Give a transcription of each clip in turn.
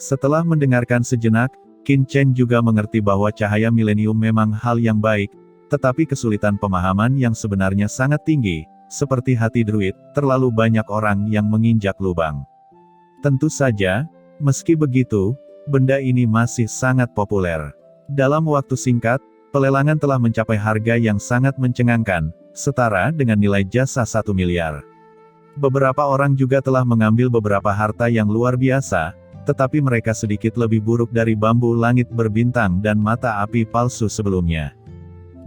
Setelah mendengarkan sejenak, Qin Chen juga mengerti bahwa cahaya milenium memang hal yang baik, tetapi kesulitan pemahaman yang sebenarnya sangat tinggi, seperti hati druid, terlalu banyak orang yang menginjak lubang. Tentu saja, meski begitu, benda ini masih sangat populer. Dalam waktu singkat, pelelangan telah mencapai harga yang sangat mencengangkan, setara dengan nilai jasa 1 miliar. Beberapa orang juga telah mengambil beberapa harta yang luar biasa, tetapi mereka sedikit lebih buruk dari bambu langit berbintang dan mata api palsu sebelumnya.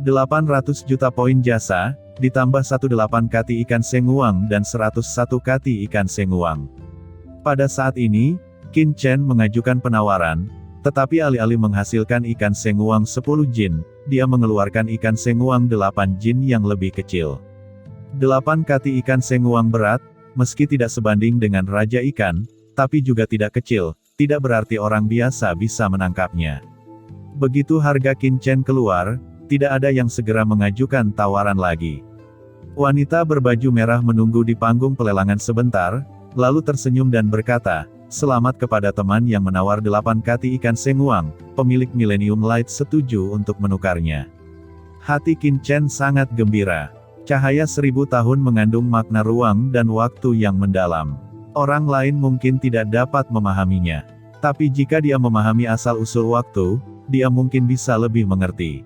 800 juta poin jasa, ditambah 18 kati ikan senguang dan 101 kati ikan senguang. Pada saat ini, Qin Chen mengajukan penawaran, tetapi alih-alih menghasilkan ikan senguang 10 jin, dia mengeluarkan ikan senguang 8 jin yang lebih kecil. 8 kati ikan senguang berat, meski tidak sebanding dengan raja ikan, tapi juga tidak kecil, tidak berarti orang biasa bisa menangkapnya. Begitu harga Qin Chen keluar, tidak ada yang segera mengajukan tawaran lagi. Wanita berbaju merah menunggu di panggung pelelangan sebentar, lalu tersenyum dan berkata, "Selamat kepada teman yang menawar 8 kati ikan senguang, pemilik Millennium Light setuju untuk menukarnya." Hati Qin Chen sangat gembira. Cahaya 1000 tahun mengandung makna ruang dan waktu yang mendalam. Orang lain mungkin tidak dapat memahaminya. Tapi jika dia memahami asal-usul waktu, dia mungkin bisa lebih mengerti.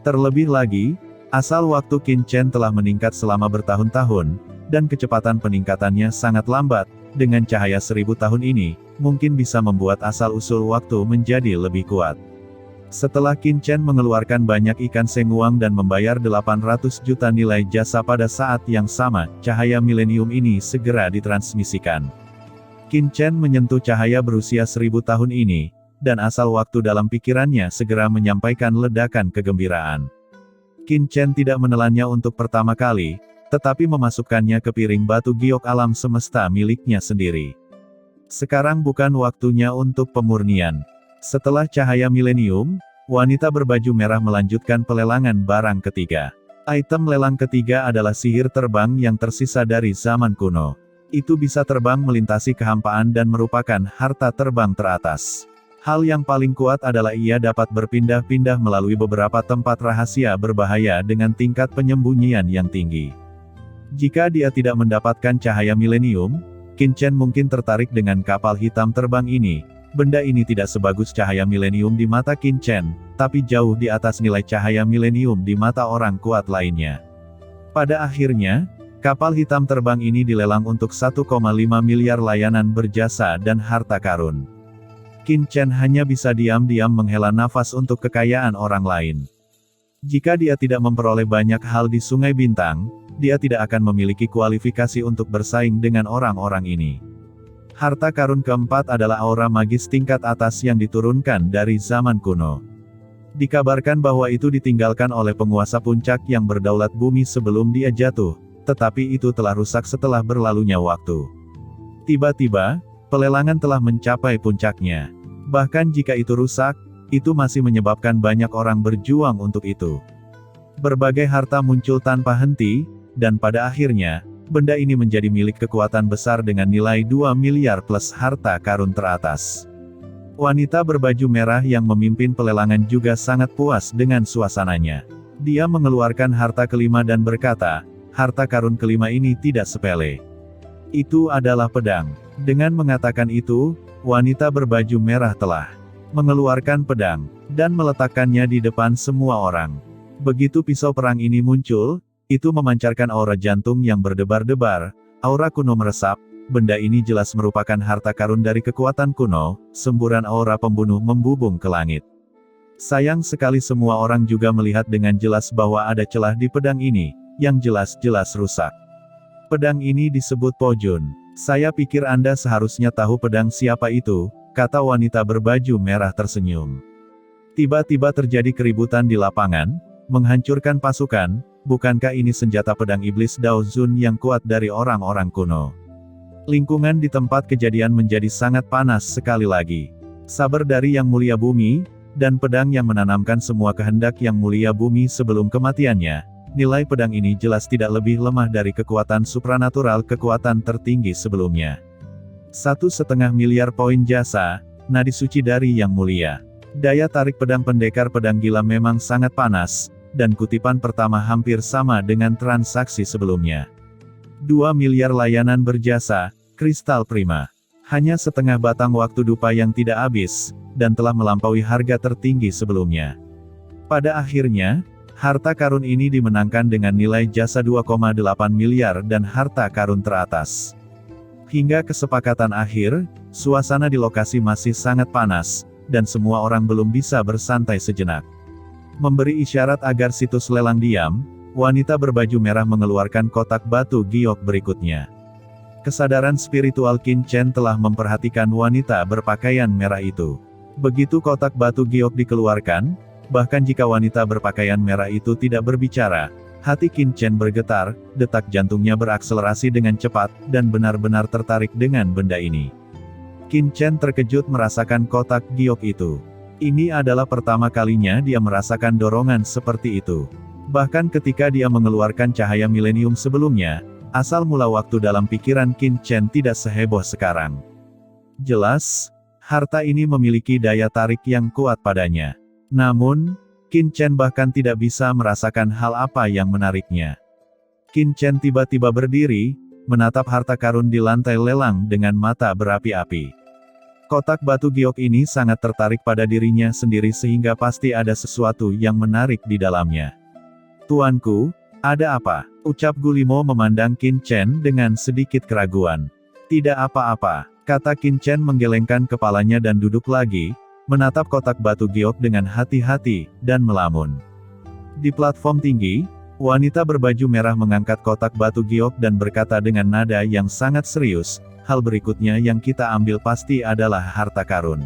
Terlebih lagi, asal waktu Qin Chen telah meningkat selama bertahun-tahun, dan kecepatan peningkatannya sangat lambat. Dengan cahaya 1000 tahun ini, mungkin bisa membuat asal-usul waktu menjadi lebih kuat. Setelah Qin Chen mengeluarkan banyak ikan senguang dan membayar 800 juta nilai jasa pada saat yang sama, cahaya milenium ini segera ditransmisikan. Qin Chen menyentuh cahaya berusia 1000 tahun ini, dan asal waktu dalam pikirannya segera menyampaikan ledakan kegembiraan. Qin Chen tidak menelannya untuk pertama kali, tetapi memasukkannya ke piring batu giok alam semesta miliknya sendiri. Sekarang bukan waktunya untuk pemurnian. Setelah cahaya milenium, wanita berbaju merah melanjutkan pelelangan barang ketiga. Item lelang ketiga adalah sihir terbang yang tersisa dari zaman kuno. Itu bisa terbang melintasi kehampaan dan merupakan harta terbang teratas. Hal yang paling kuat adalah ia dapat berpindah-pindah melalui beberapa tempat rahasia berbahaya dengan tingkat penyembunyian yang tinggi. Jika dia tidak mendapatkan cahaya milenium, Qin Chen mungkin tertarik dengan kapal hitam terbang ini. Benda ini tidak sebagus cahaya milenium di mata Qin Chen, tapi jauh di atas nilai cahaya milenium di mata orang kuat lainnya. Pada akhirnya, kapal hitam terbang ini dilelang untuk 1,5 miliar layanan berjasa dan harta karun. Qin Chen hanya bisa diam-diam menghela nafas untuk kekayaan orang lain. Jika dia tidak memperoleh banyak hal di Sungai Bintang, dia tidak akan memiliki kualifikasi untuk bersaing dengan orang-orang ini. Harta karun keempat adalah aura magis tingkat atas yang diturunkan dari zaman kuno. Dikabarkan bahwa itu ditinggalkan oleh penguasa puncak yang berdaulat bumi sebelum dia jatuh, tetapi itu telah rusak setelah berlalunya waktu. Tiba-tiba, pelelangan telah mencapai puncaknya. Bahkan jika itu rusak, itu masih menyebabkan banyak orang berjuang untuk itu. Berbagai harta muncul tanpa henti, dan pada akhirnya, benda ini menjadi milik kekuatan besar dengan nilai 2 miliar plus harta karun teratas. Wanita berbaju merah yang memimpin pelelangan juga sangat puas dengan suasananya. Dia mengeluarkan harta kelima dan berkata, harta karun kelima ini tidak sepele. Itu adalah pedang. Dengan mengatakan itu, wanita berbaju merah telah mengeluarkan pedang, dan meletakkannya di depan semua orang. Begitu pisau perang ini muncul, itu memancarkan aura jantung yang berdebar-debar, aura kuno meresap, benda ini jelas merupakan harta karun dari kekuatan kuno, semburan aura pembunuh membubung ke langit. Sayang sekali semua orang juga melihat dengan jelas bahwa ada celah di pedang ini, yang jelas-jelas rusak. Pedang ini disebut Pojun. Saya pikir Anda seharusnya tahu pedang siapa itu, kata wanita berbaju merah tersenyum. Tiba-tiba terjadi keributan di lapangan, menghancurkan pasukan. Bukankah ini senjata pedang iblis Dao Zun yang kuat dari orang-orang kuno? Lingkungan di tempat kejadian menjadi sangat panas sekali lagi. Saber dari Yang Mulia Bumi, dan pedang yang menanamkan semua kehendak Yang Mulia Bumi sebelum kematiannya. Nilai pedang ini jelas tidak lebih lemah dari kekuatan supranatural kekuatan tertinggi sebelumnya. 1,5 miliar poin jasa, nadi suci dari Yang Mulia. Daya tarik pedang pendekar pedang gila memang sangat panas, dan kutipan pertama hampir sama dengan transaksi sebelumnya. 2 miliar layanan berjasa, kristal prima. Hanya setengah batang waktu dupa yang tidak habis, dan telah melampaui harga tertinggi sebelumnya. Pada akhirnya, harta karun ini dimenangkan dengan nilai jasa 2,8 miliar dan harta karun teratas. Hingga kesepakatan akhir, suasana di lokasi masih sangat panas, dan semua orang belum bisa bersantai sejenak. Memberi isyarat agar situs lelang diam, wanita berbaju merah mengeluarkan kotak batu giok berikutnya. Kesadaran spiritual Qin Chen telah memperhatikan wanita berpakaian merah itu. Begitu kotak batu giok dikeluarkan, bahkan jika wanita berpakaian merah itu tidak berbicara, hati Qin Chen bergetar, detak jantungnya berakselerasi dengan cepat, dan benar-benar tertarik dengan benda ini. Qin Chen terkejut merasakan kotak giok itu. Ini adalah pertama kalinya dia merasakan dorongan seperti itu. Bahkan ketika dia mengeluarkan cahaya milenium sebelumnya, asal mula waktu dalam pikiran Qin Chen tidak seheboh sekarang. Jelas, harta ini memiliki daya tarik yang kuat padanya. Namun, Qin Chen bahkan tidak bisa merasakan hal apa yang menariknya. Qin Chen tiba-tiba berdiri, menatap harta karun di lantai lelang dengan mata berapi-api. Kotak batu giok ini sangat tertarik pada dirinya sendiri sehingga pasti ada sesuatu yang menarik di dalamnya. "Tuanku, ada apa?" ucap Gulimo memandang Qin Chen dengan sedikit keraguan. "Tidak apa-apa," kata Qin Chen menggelengkan kepalanya dan duduk lagi, menatap kotak batu giok dengan hati-hati, dan melamun. Di platform tinggi, wanita berbaju merah mengangkat kotak batu giok dan berkata dengan nada yang sangat serius, "Hal berikutnya yang kita ambil pasti adalah harta karun.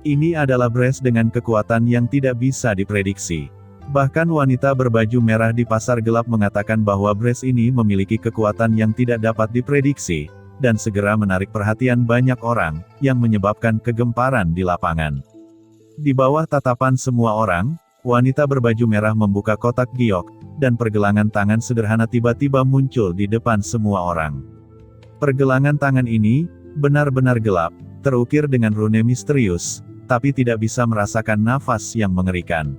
Ini adalah beras dengan kekuatan yang tidak bisa diprediksi." Bahkan wanita berbaju merah di pasar gelap mengatakan bahwa beras ini memiliki kekuatan yang tidak dapat diprediksi, dan segera menarik perhatian banyak orang, yang menyebabkan kegemparan di lapangan. Di bawah tatapan semua orang, wanita berbaju merah membuka kotak giok, dan pergelangan tangan sederhana tiba-tiba muncul di depan semua orang. Pergelangan tangan ini, benar-benar gelap, terukir dengan rune misterius, tapi tidak bisa merasakan nafas yang mengerikan.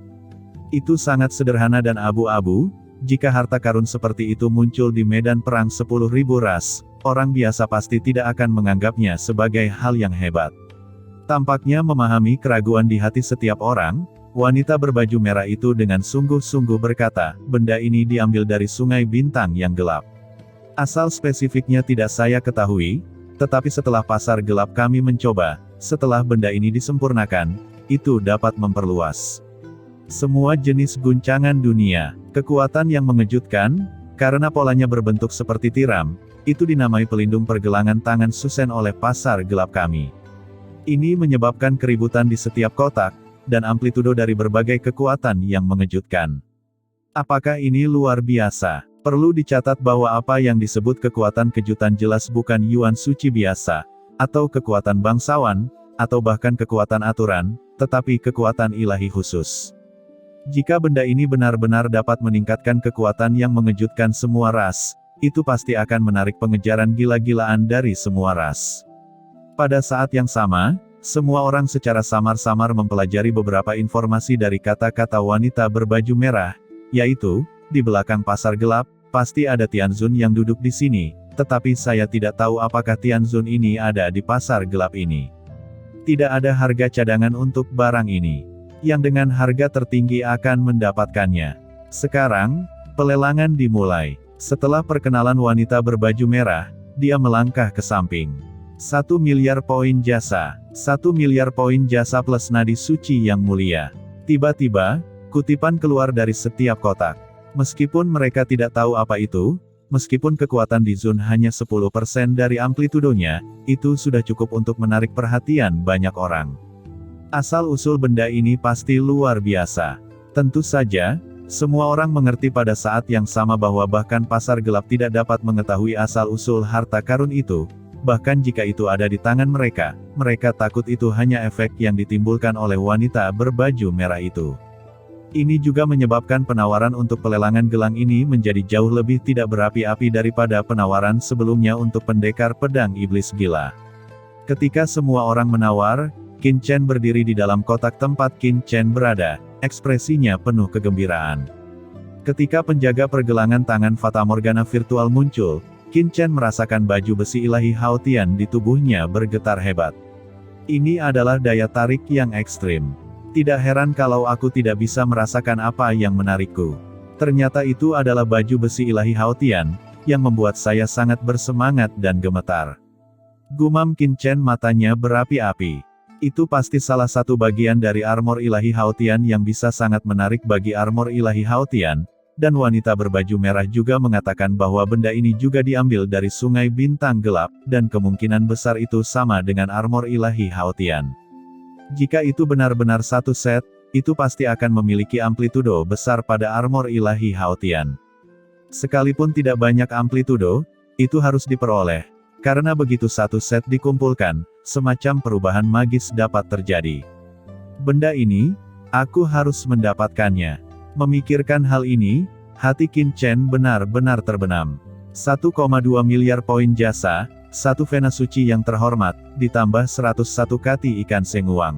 Itu sangat sederhana dan abu-abu, jika harta karun seperti itu muncul di medan perang 10.000 ras, orang biasa pasti tidak akan menganggapnya sebagai hal yang hebat. Tampaknya memahami keraguan di hati setiap orang, wanita berbaju merah itu dengan sungguh-sungguh berkata, "Benda ini diambil dari sungai bintang yang gelap. Asal spesifiknya tidak saya ketahui, tetapi setelah pasar gelap kami mencoba, setelah benda ini disempurnakan, itu dapat memperluas semua jenis guncangan dunia. Kekuatan yang mengejutkan, karena polanya berbentuk seperti tiram, itu dinamai pelindung pergelangan tangan Susen oleh pasar gelap kami. Ini menyebabkan keributan di setiap kotak, dan amplitudo dari berbagai kekuatan yang mengejutkan. Apakah ini luar biasa? Perlu dicatat bahwa apa yang disebut kekuatan kejutan jelas bukan Yuan Suci biasa, atau kekuatan bangsawan, atau bahkan kekuatan aturan, tetapi kekuatan ilahi khusus. Jika benda ini benar-benar dapat meningkatkan kekuatan yang mengejutkan semua ras, itu pasti akan menarik pengejaran gila-gilaan dari semua ras. Pada saat yang sama, semua orang secara samar-samar mempelajari beberapa informasi dari kata-kata wanita berbaju merah, yaitu, "Di belakang pasar gelap, pasti ada Tianzun yang duduk di sini, tetapi saya tidak tahu apakah Tianzun ini ada di pasar gelap ini. Tidak ada harga cadangan untuk barang ini. Yang dengan harga tertinggi akan mendapatkannya." Sekarang, pelelangan dimulai. Setelah perkenalan wanita berbaju merah, dia melangkah ke samping. 1 miliar poin jasa. 1 miliar poin jasa plus nadi suci yang mulia. Tiba-tiba, kutipan keluar dari setiap kotak. Meskipun mereka tidak tahu apa itu, meskipun kekuatan di zone hanya 10% dari amplitudonya, itu sudah cukup untuk menarik perhatian banyak orang. Asal-usul benda ini pasti luar biasa. Tentu saja, semua orang mengerti pada saat yang sama bahwa bahkan pasar gelap tidak dapat mengetahui asal-usul harta karun itu, bahkan jika itu ada di tangan mereka, mereka takut itu hanya efek yang ditimbulkan oleh wanita berbaju merah itu. Ini juga menyebabkan penawaran untuk pelelangan gelang ini menjadi jauh lebih tidak berapi-api daripada penawaran sebelumnya untuk pendekar pedang iblis gila. Ketika semua orang menawar, Qin Chen berdiri di dalam kotak tempat Qin Chen berada, ekspresinya penuh kegembiraan. Ketika penjaga pergelangan tangan Fatamorgana virtual muncul, Qin Chen merasakan baju besi ilahi Hao Tian di tubuhnya bergetar hebat. Ini adalah daya tarik yang ekstrim. Tidak heran kalau aku tidak bisa merasakan apa yang menarikku. Ternyata itu adalah baju besi ilahi Hao Tian, yang membuat saya sangat bersemangat dan gemetar. Gumam Qin Chen, matanya berapi-api. Itu pasti salah satu bagian dari armor ilahi Hao Tian yang bisa sangat menarik bagi armor ilahi Hao Tian, dan wanita berbaju merah juga mengatakan bahwa benda ini juga diambil dari Sungai Bintang Gelap, dan kemungkinan besar itu sama dengan armor ilahi Hao Tian. Jika itu benar-benar satu set, itu pasti akan memiliki amplitudo besar pada armor ilahi Hao Tian. Sekalipun tidak banyak amplitudo, itu harus diperoleh. Karena begitu satu set dikumpulkan, semacam perubahan magis dapat terjadi. Benda ini, aku harus mendapatkannya. Memikirkan hal ini, hati Qin Chen benar-benar terbenam. 1,2 miliar poin jasa, 1 vena suci yang terhormat, ditambah 101 kati ikan senguang.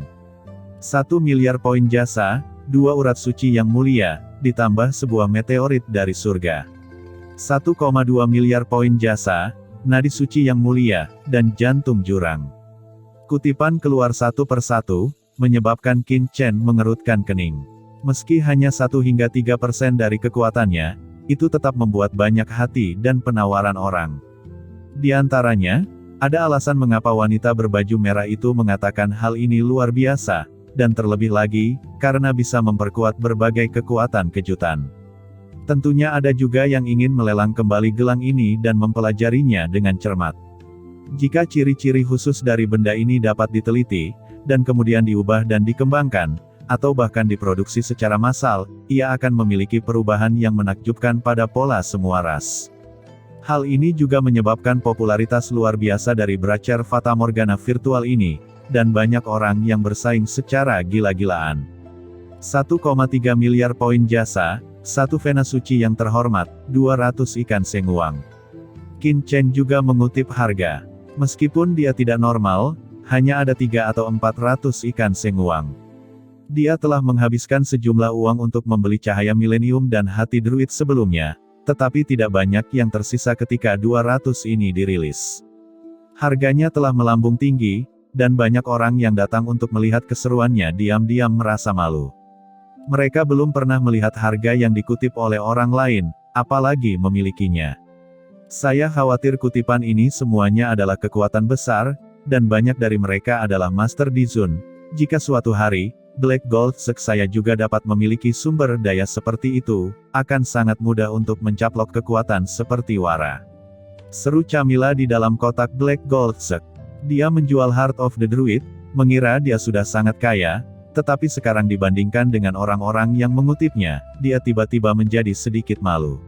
1 miliar poin jasa, 2 urat suci yang mulia, ditambah sebuah meteorit dari surga. 1,2 miliar poin jasa, nadi suci yang mulia, dan jantung jurang. Kutipan keluar satu persatu, menyebabkan Qin Chen mengerutkan kening. Meski hanya 1 hingga 3% dari kekuatannya, itu tetap membuat banyak hati dan penawaran orang. Di antaranya, ada alasan mengapa wanita berbaju merah itu mengatakan hal ini luar biasa, dan terlebih lagi, karena bisa memperkuat berbagai kekuatan kejutan. Tentunya ada juga yang ingin melelang kembali gelang ini dan mempelajarinya dengan cermat. Jika ciri-ciri khusus dari benda ini dapat diteliti, dan kemudian diubah dan dikembangkan, atau bahkan diproduksi secara massal, ia akan memiliki perubahan yang menakjubkan pada pola semua ras. Hal ini juga menyebabkan popularitas luar biasa dari Bracer Fatamorgana virtual ini, dan banyak orang yang bersaing secara gila-gilaan. 1,3 miliar poin jasa, 1 vena suci yang terhormat, 200 ikan senguang. Qin Chen juga mengutip harga. Meskipun dia tidak normal, hanya ada 3 atau 400 ikan senguang. Dia telah menghabiskan sejumlah uang untuk membeli cahaya milenium dan hati druid sebelumnya, tetapi tidak banyak yang tersisa ketika 200 ini dirilis. Harganya telah melambung tinggi, dan banyak orang yang datang untuk melihat keseruannya diam-diam merasa malu. Mereka belum pernah melihat harga yang dikutip oleh orang lain, apalagi memilikinya. Saya khawatir kutipan ini semuanya adalah kekuatan besar, dan banyak dari mereka adalah Master Dizun. Jika suatu hari, Black Gold Sek saya juga dapat memiliki sumber daya seperti itu, akan sangat mudah untuk mencaplok kekuatan seperti Wara. Seru Camilla di dalam kotak Black Gold Sek. Dia menjual Heart of the Druid, mengira dia sudah sangat kaya, tetapi sekarang dibandingkan dengan orang-orang yang mengutipnya, dia tiba-tiba menjadi sedikit malu.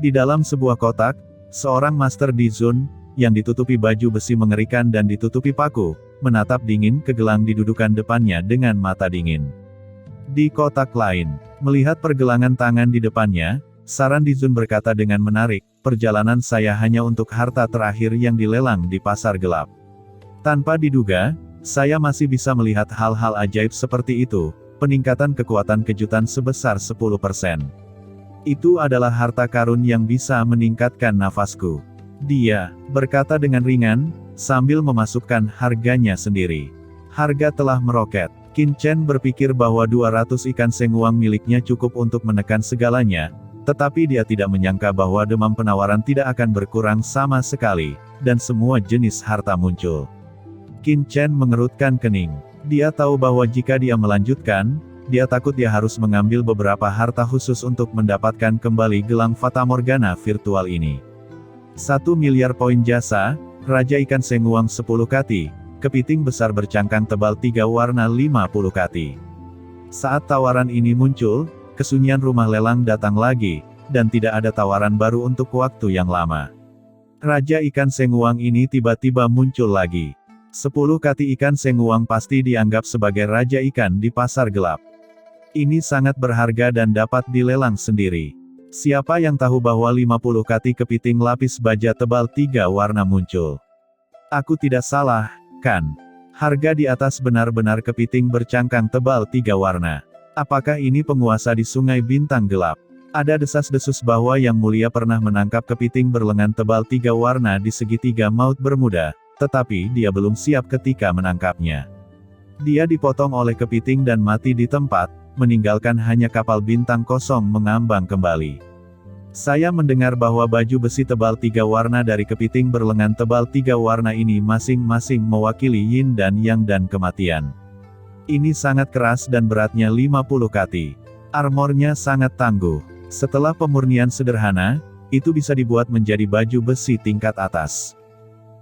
Di dalam sebuah kotak, seorang Master Dizun, yang ditutupi baju besi mengerikan dan ditutupi paku, menatap dingin ke gelang di dudukan depannya dengan mata dingin. Di kotak lain, melihat pergelangan tangan di depannya, Saran Dizun berkata dengan menarik, perjalanan saya hanya untuk harta terakhir yang dilelang di pasar gelap. Tanpa diduga, saya masih bisa melihat hal-hal ajaib seperti itu, peningkatan kekuatan kejutan sebesar 10%. Itu adalah harta karun yang bisa meningkatkan nafasku. Dia berkata dengan ringan, sambil memasukkan harganya sendiri. Harga telah meroket. Qin Chen berpikir bahwa 200 ikan senguang miliknya cukup untuk menekan segalanya, tetapi dia tidak menyangka bahwa demam penawaran tidak akan berkurang sama sekali, dan semua jenis harta muncul. Qin Chen mengerutkan kening. Dia tahu bahwa jika dia melanjutkan, dia takut dia harus mengambil beberapa harta khusus untuk mendapatkan kembali gelang Fatamorgana virtual ini. 1 miliar poin jasa, Raja Ikan Senguang 10 kati, kepiting besar bercangkang tebal 3 warna 50 kati. Saat tawaran ini muncul, kesunyian rumah lelang datang lagi, dan tidak ada tawaran baru untuk waktu yang lama. Raja Ikan Senguang ini tiba-tiba muncul lagi. 10 kati ikan senguang pasti dianggap sebagai raja ikan di pasar gelap. Ini sangat berharga dan dapat dilelang sendiri. Siapa yang tahu bahwa 50 kati kepiting lapis baja tebal 3 warna muncul? Aku tidak salah, kan? Harga di atas benar-benar kepiting bercangkang tebal 3 warna. Apakah ini penguasa di Sungai Bintang gelap? Ada desas-desus bahwa Yang Mulia pernah menangkap kepiting berlengan tebal 3 warna di segitiga Maut Bermuda, tetapi dia belum siap ketika menangkapnya. Dia dipotong oleh kepiting dan mati di tempat, meninggalkan hanya kapal bintang kosong mengambang kembali. Saya mendengar bahwa baju besi tebal 3 warna dari kepiting berlengan tebal 3 warna ini masing-masing mewakili yin dan yang dan kematian. Ini sangat keras dan beratnya 50 kati. Armornya sangat tangguh. Setelah pemurnian sederhana, itu bisa dibuat menjadi baju besi tingkat atas.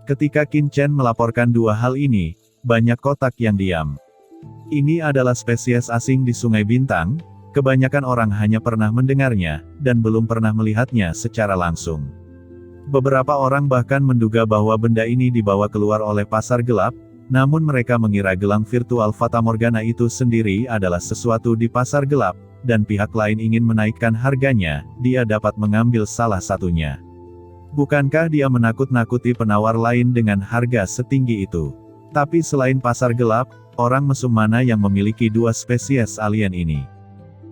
Ketika Qin Chen melaporkan dua hal ini, banyak kotak yang diam. Ini adalah spesies asing di Sungai Bintang, kebanyakan orang hanya pernah mendengarnya, dan belum pernah melihatnya secara langsung. Beberapa orang bahkan menduga bahwa benda ini dibawa keluar oleh pasar gelap, namun mereka mengira gelang virtual Fata Morgana itu sendiri adalah sesuatu di pasar gelap, dan pihak lain ingin menaikkan harganya, dia dapat mengambil salah satunya. Bukankah dia menakut-nakuti penawar lain dengan harga setinggi itu? Tapi selain pasar gelap, orang mesum mana yang memiliki dua spesies alien ini?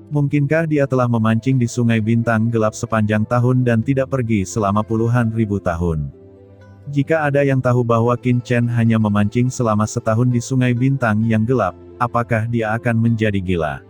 Mungkinkah dia telah memancing di Sungai Bintang gelap sepanjang tahun dan tidak pergi selama puluhan ribu tahun? Jika ada yang tahu bahwa Qin Chen hanya memancing selama setahun di Sungai Bintang yang gelap, apakah dia akan menjadi gila?